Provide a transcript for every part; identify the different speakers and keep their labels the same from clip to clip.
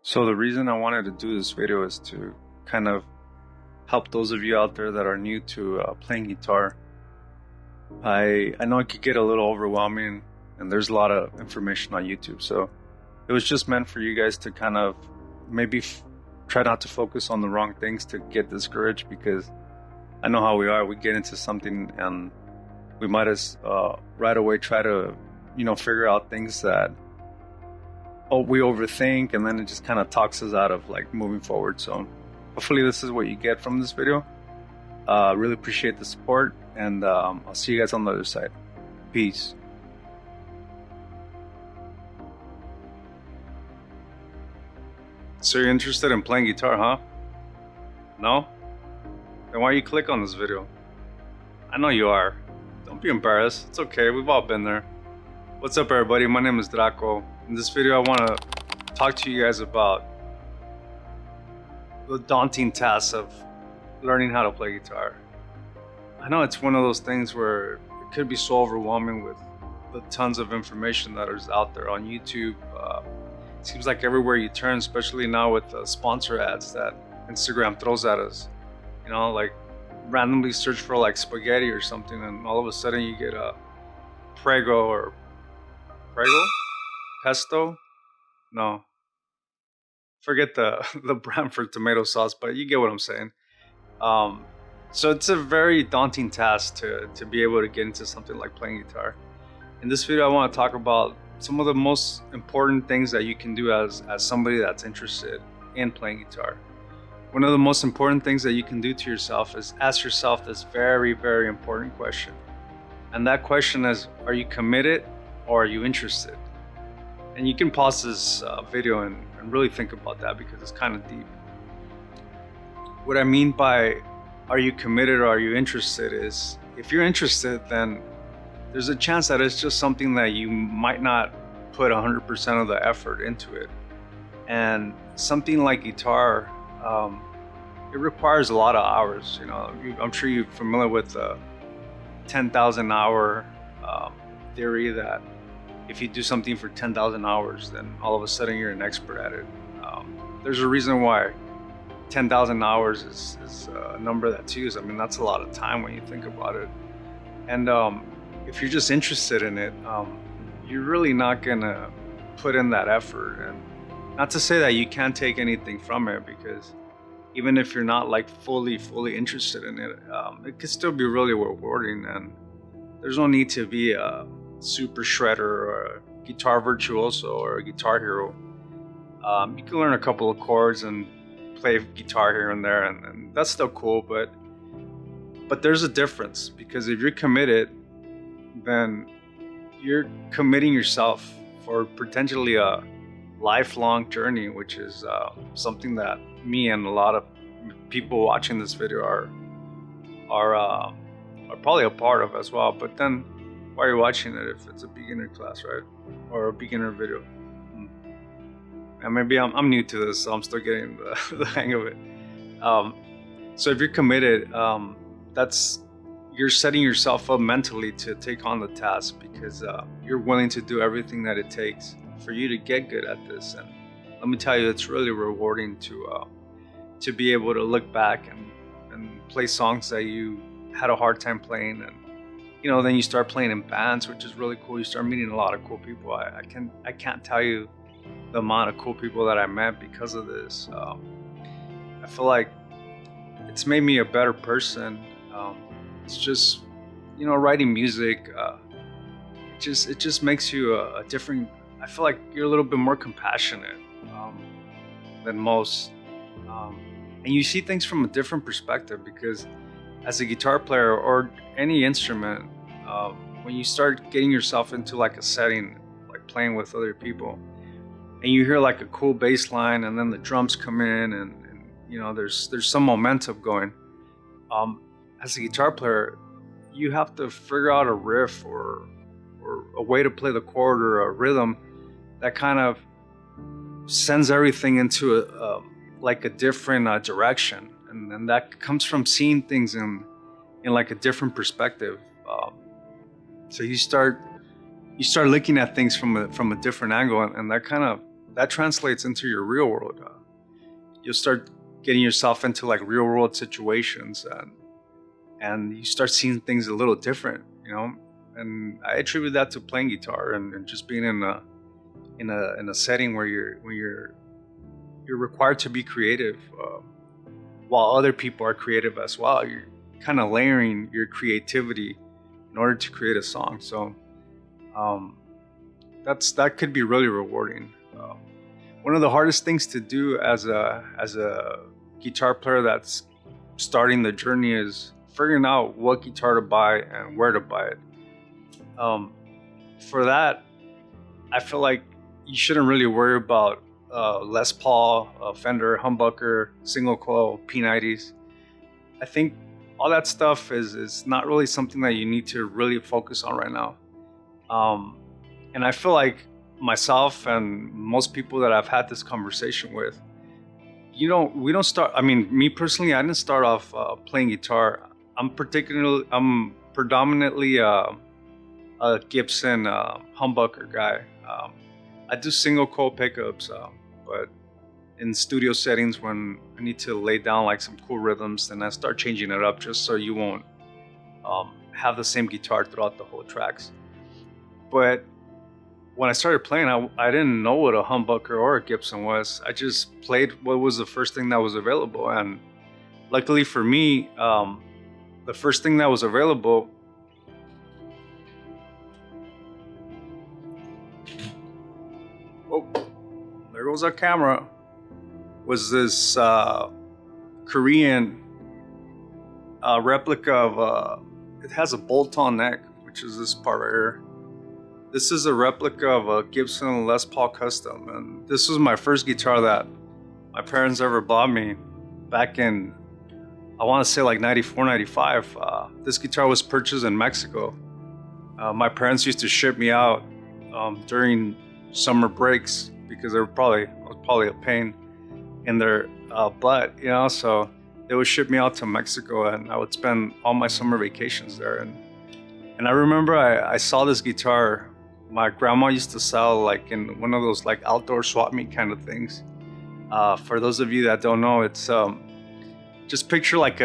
Speaker 1: So the reason I wanted to do this video is to kind of help those of you out there that are new to playing guitar. I know it could get a little overwhelming and there's a lot of information on YouTube. So it was just meant for you guys to kind of maybe try not to focus on the wrong things to get discouraged, because I know how we are. We get into something and we might as right away try to, figure out things that we overthink, and then it just kind of talks us out of like moving forward. So hopefully this is what you get from this video. Really appreciate the support, and I'll see you guys on the other side. Peace. So you're interested in playing guitar, huh? No? Then why you click on this video? I know you are. Don't be embarrassed. It's okay. We've all been there. What's up, everybody? My name is Draco. In this video, I want to talk to you guys about the daunting task of learning how to play guitar. I know it's one of those things where it could be so overwhelming with the tons of information that is out there on YouTube. It seems like everywhere you turn, especially now with the sponsor ads that Instagram throws at us, like randomly search for like spaghetti or something, and all of a sudden you get a Prego pesto. No, forget the brand for tomato sauce, but you get what I'm saying. So it's a very daunting task to be able to get into something like playing guitar. In this video, I want to talk about some of the most important things that you can do as somebody that's interested in playing guitar. One of the most important things that you can do to yourself is ask yourself this very, very important question. And that question is, are you committed or are you interested? And you can pause this video and really think about that, because it's kind of deep. What I mean by are you committed or are you interested is, if you're interested, then there's a chance that it's just something that you might not put 100% of the effort into it. And something like guitar, it requires a lot of hours. I'm sure you're familiar with the 10,000 hour theory, that if you do something for 10,000 hours, then all of a sudden you're an expert at it. There's a reason why 10,000 hours is a number that's used. I mean, that's a lot of time when you think about it. And if you're just interested in it, you're really not gonna put in that effort. And not to say that you can't take anything from it, because even if you're not like fully interested in it, it could still be really rewarding. And there's no need to be a super shredder or a guitar virtuoso or a guitar hero. You can learn a couple of chords and play guitar here and there, and that's still cool, but there's a difference, because if you're committed, then you're committing yourself for potentially a lifelong journey, which is something that me and a lot of people watching this video are probably a part of as well. But then why are you watching it if it's a beginner class, right? Or a beginner video? And maybe I'm new to this, so I'm still getting the hang of it. So if you're committed, you're setting yourself up mentally to take on the task, because you're willing to do everything that it takes for you to get good at this. And let me tell you, it's really rewarding to be able to look back and play songs that you had a hard time playing, and then you start playing in bands, which is really cool. You start meeting a lot of cool people. I can't tell you the amount of cool people that I met because of this. I feel like it's made me a better person. It's just, writing music, it just makes you a different, I feel like you're a little bit more compassionate than most. And you see things from a different perspective, because as a guitar player or any instrument, when you start getting yourself into like a setting, like playing with other people, and you hear like a cool bass line, and then the drums come in, and there's some momentum going. As a guitar player, you have to figure out a riff or a way to play the chord or a rhythm that kind of sends everything into a different direction, and that comes from seeing things in like a different perspective. So you start looking at things from a different angle, and that kind of that translates into your real world. You'll start getting yourself into like real world situations, and you start seeing things a little different, And I attribute that to playing guitar and just being in a setting where you're required to be creative, while other people are creative as well. You're kind of layering your creativity in order to create a song. So that could be really rewarding. One of the hardest things to do as a guitar player that's starting the journey is figuring out what guitar to buy and where to buy it. For that, I feel like you shouldn't really worry about Les Paul, Fender, humbucker, single coil, P90s. I think all that stuff is not really something that you need to really focus on right now. And I feel like myself and most people that I've had this conversation with, we don't start. I mean, me personally, I didn't start off playing guitar. I'm predominantly a Gibson humbucker guy. I do single coil pickups, but in studio settings, when I need to lay down like some cool rhythms, then I start changing it up just so you won't have the same guitar throughout the whole tracks. But when I started playing, I didn't know what a humbucker or a Gibson was. I just played what was the first thing that was available. And luckily for me, the first thing that was available there goes our camera, was this Korean replica of, it has a bolt-on neck, which is this part right here. This is a replica of a Gibson Les Paul Custom, and this was my first guitar that my parents ever bought me back in, I want to say like 94, 95. This guitar was purchased in Mexico. My parents used to ship me out during summer breaks because I was probably a pain in their butt, so they would ship me out to Mexico, and I would spend all my summer vacations there. And I remember I saw this guitar my grandma used to sell like in one of those like outdoor swap meet kind of things. For those of you that don't know, it's just picture like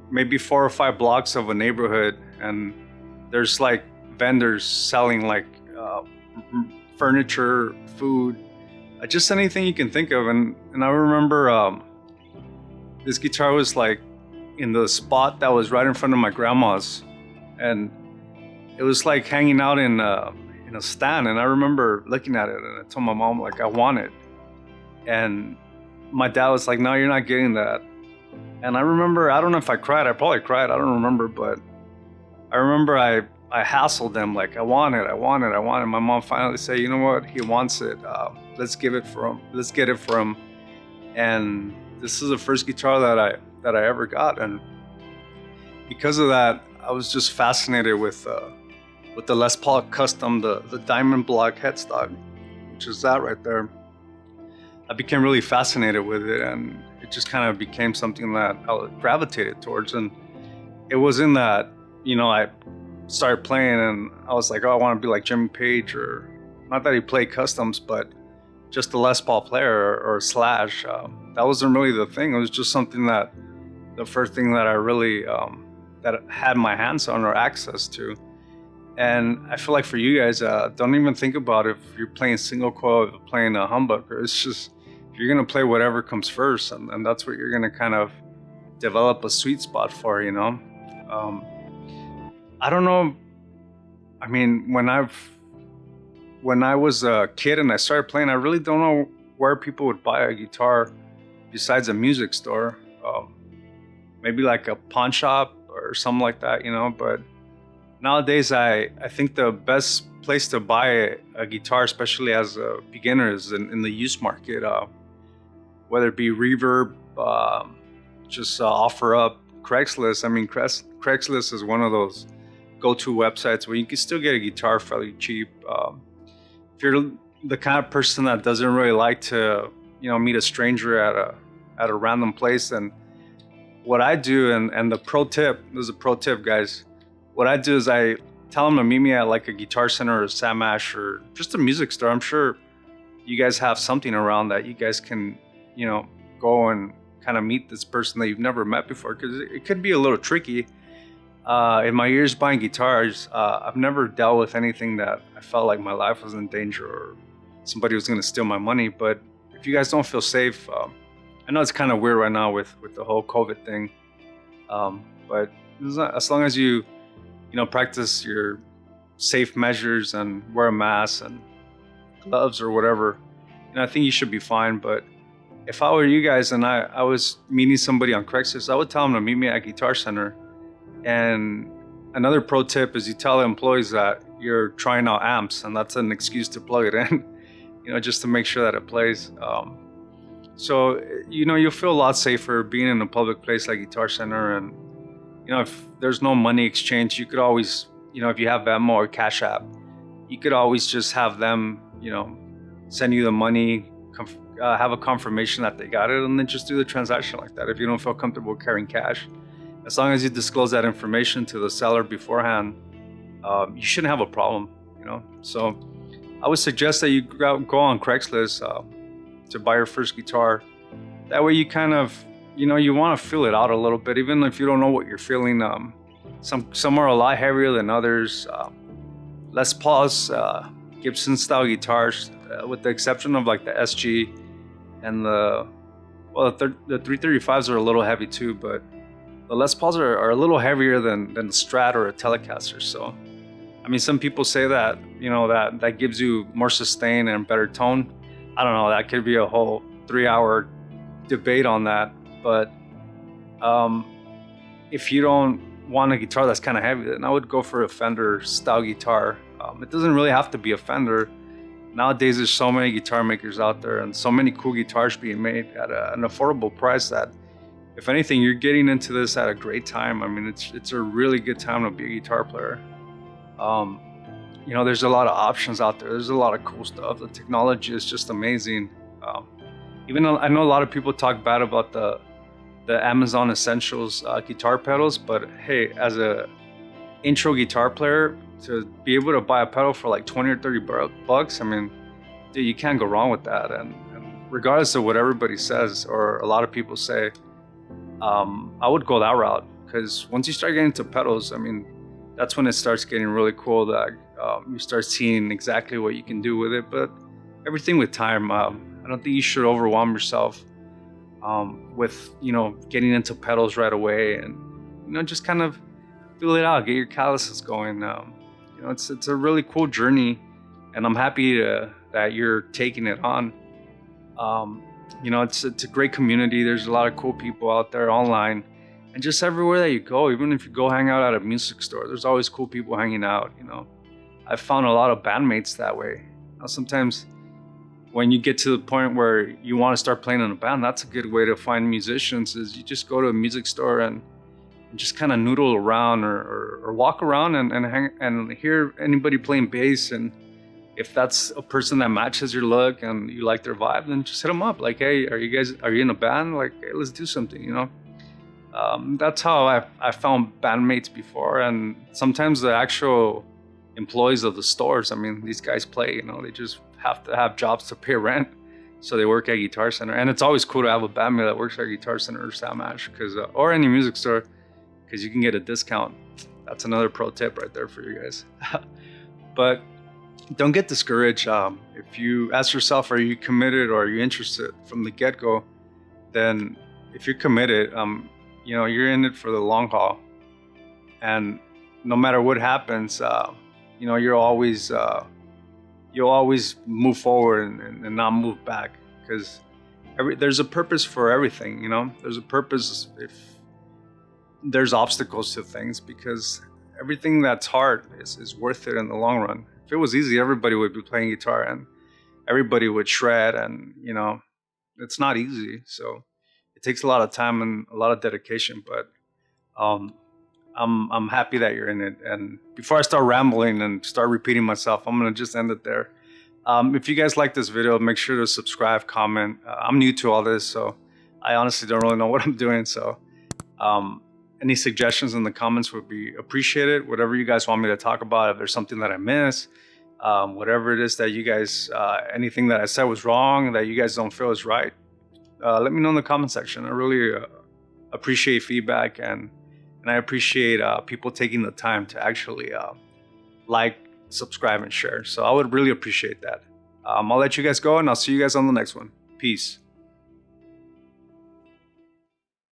Speaker 1: maybe 4 or 5 blocks of a neighborhood, and there's like vendors selling like furniture, food, just anything you can think of. And I remember this guitar was like in the spot that was right in front of my grandma's, and it was like hanging out in a stand. And I remember looking at it, and I told my mom like I want it, and my dad was like, no, you're not getting that. And I remember, I don't know if I cried, I probably cried, I don't remember, but I remember I hassled them like I want it. My mom finally said, you know what, he wants it, let's get it for him. And this is the first guitar that I ever got, and because of that, I was just fascinated with the Les Paul Custom, the diamond block headstock, which is that right there. I became really fascinated with it, and it just kind of became something that I gravitated towards. And it was in that, I started playing, and I was like, oh, I want to be like Jimmy Page, or not that he played customs, but just a Les Paul player or Slash. That wasn't really the thing. It was just something that, the first thing that I really that I had my hands on or access to. And I feel like for you guys, don't even think about if you're playing single coil, if you're playing a humbucker. It's just, you're going to play whatever comes first, and that's what you're going to kind of develop a sweet spot for, I don't know. I mean, when I was a kid and I started playing, I really don't know where people would buy a guitar besides a music store. Maybe like a pawn shop or something like that, but nowadays I think the best place to buy a guitar, especially as a beginner, is in the used market, whether it be Reverb, just OfferUp, Craigslist. I mean, Craigslist is one of those go-to websites where you can still get a guitar fairly cheap. If you're the kind of person that doesn't really like to, meet a stranger at a random place, then what I do, and the pro tip, there's a pro tip, guys. What I do is I tell them to meet me at like a Guitar Center or a Sam Ash or just a music store. I'm sure you guys have something around that you guys can, go and kind of meet this person that you've never met before, because it could be a little tricky. In my years buying guitars, I've never dealt with anything that I felt like my life was in danger or somebody was going to steal my money. But if you guys don't feel safe, I know it's kind of weird right now with the whole COVID thing, but as long as you practice your safe measures and wear a mask and gloves or whatever, I think you should be fine. But if I were you guys and I was meeting somebody on Craigslist, I would tell them to meet me at Guitar Center. And another pro tip is you tell the employees that you're trying out amps, and that's an excuse to plug it in, just to make sure that it plays. So you'll feel a lot safer being in a public place like Guitar Center. And if there's no money exchange, you could always, if you have Venmo or Cash App, you could always just have them, send you the money, have a confirmation that they got it, and then just do the transaction like that if you don't feel comfortable carrying cash. As long as you disclose that information to the seller beforehand, you shouldn't have a problem, So I would suggest that you go on Craigslist to buy your first guitar. That way you kind of, you want to feel it out a little bit, even if you don't know what you're feeling. Some are a lot heavier than others. Les Paul's Gibson style guitars, with the exception of like the SG and the 335s are a little heavy too, but the Les Pauls are a little heavier than the Strat or a Telecaster. So, I mean, some people say that, that gives you more sustain and better tone. I don't know, that could be a whole 3-hour debate on that. But if you don't want a guitar that's kind of heavy, then I would go for a Fender style guitar. It doesn't really have to be a Fender. Nowadays, there's so many guitar makers out there and so many cool guitars being made at an affordable price that, if anything, you're getting into this at a great time. I mean, it's a really good time to be a guitar player. There's a lot of options out there. There's a lot of cool stuff. The technology is just amazing. Even though I know a lot of people talk bad about the Amazon Essentials guitar pedals, but hey, as a intro guitar player, to be able to buy a pedal for like 20 or 30 bucks, I mean, dude, you can't go wrong with that. And regardless of what everybody says or a lot of people say, I would go that route, because once you start getting into pedals, I mean, that's when it starts getting really cool, that you start seeing exactly what you can do with it. But everything with time. I don't think you should overwhelm yourself with, getting into pedals right away, and, just kind of feel it out, get your calluses going. It's a really cool journey, and I'm happy that you're taking it on. It's a great community. There's a lot of cool people out there online, and just everywhere that you go, even if you go hang out at a music store, there's always cool people hanging out. I've found a lot of bandmates that way. Sometimes when you get to the point where you want to start playing in a band, that's a good way to find musicians, is you just go to a music store and just kind of noodle around or walk around and hang and hear anybody playing bass. And if that's a person that matches your look and you like their vibe, then just hit them up. Like, hey, are you in a band? Like, hey, let's do something, That's how I found bandmates before. And sometimes the actual employees of the stores, I mean, these guys play, they just have to have jobs to pay rent. So they work at Guitar Center. And it's always cool to have a bandmate that works at Guitar Center or Sound Match, or any music store, because you can get a discount. That's another pro tip right there for you guys. But don't get discouraged. If you ask yourself, are you committed or are you interested from the get-go, then if you're committed, you're in it for the long haul. And no matter what happens, you'll always move forward and not move back, because there's a purpose for everything. There's a purpose if there's obstacles to things, because everything that's hard is worth it in the long run. If it was easy, everybody would be playing guitar and everybody would shred, and it's not easy. So it takes a lot of time and a lot of dedication, but I'm happy that you're in it. And before I start rambling and start repeating myself, I'm gonna just end it there. If you guys like this video, make sure to subscribe, comment. I'm new to all this, so I honestly don't really know what I'm doing. So any suggestions in the comments would be appreciated. Whatever you guys want me to talk about, if there's something that I miss, Whatever it is that you guys, anything that I said was wrong, that you guys don't feel is right, let me know in the comment section. I really appreciate feedback, and I appreciate people taking the time to actually like, subscribe, and share. So I would really appreciate that. I'll let you guys go, and I'll see you guys on the next one. Peace.